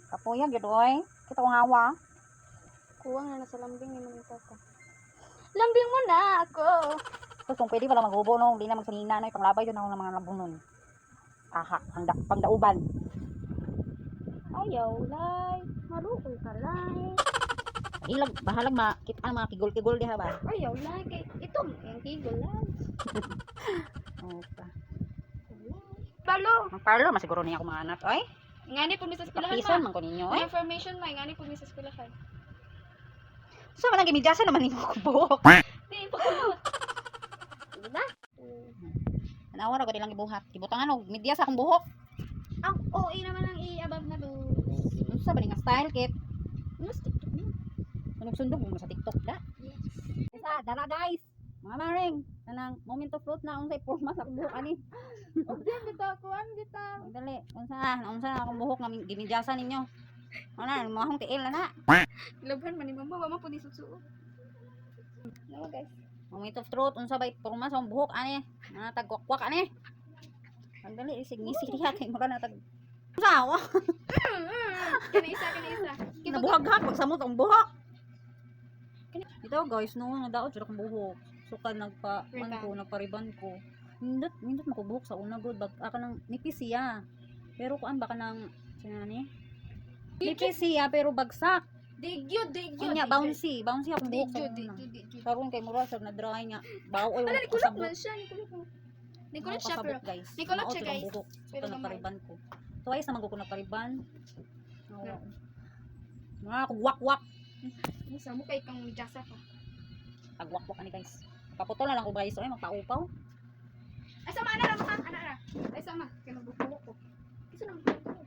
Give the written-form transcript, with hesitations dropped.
Kapuyag yun oy. Kita kong hawa. Kuwang na nasa lambing ni Manita ka. Lambing mo na ako. Tapos kung pwede pala maghubo no, hindi na magsanina no, panglabay yun ako ng mga labunon. Aha, pangdauban. Ayaw, lay. Marukol ka, lay. Ilag, bahalag makita ang mga kigol-kigol diha ba? Ayaw, lay. Kay ito, yung tigol, lay. Okay. Palo. Ang parlo, masiguro niya ako mga anak. Oy, Ngani po misas kulahan kapison ma. man ko ninyo. May Oy, information ma, ngani po misas kulahan. so man ang gimidyasan naman ninyo ko buhok. Di pa ko. Diba? Anawa ra ko dilang gibuhat. Gibutangan og medyas akong buhok. Ang OA naman ang i-above na do. Unsa ba nga style kit? Mas TikTok niyo. Sundog mo sa TikTok da. Isa, dara guys. Mga maring, kanang moment of truth na unsay forma sa akong buhok ani. Diyan kita kuan kita. Dali, unsa na akong buhok nga gimidyasan ninyo. Ana, mahong tiil na. Labhan man ni mama, mama po di susuo. Ano guys? Moment of truth, unsa bay forma sa akong buhok ani? Nga tagwakwak ani. Ang dali isig ngisi diha kay mura na tag. Sawa. Kana isa. Nabuhag-hag pagsamot ang buhok. Ito guys, no, nadaot jud akong buhok. So kan nagpariban ko. Nindot makubuhok sa una good bag aka nang nipis siya. Pero kuan baka nang sinani? Nipis siya pero bagsak. Digyo. Nya bouncy akong buhok sa Digyo. una. Karon kay mura sa na dry nga. Bawo ay Ala, Nicolot man siya, Nicolot siya pero guys. Nicolot siya, guys. Buhok. So Pero kan gamay. nagpariban ko. Twice naman ko nagpariban. Mga wak-wak. Musa mo kay kang jasa ka. Pagwak-wak ani guys. Paputol na lang ko guys, ay magpaupaw. Ay sama ana ra. Ay sama, kay magbubuhok ko. Isa nang buhok ko.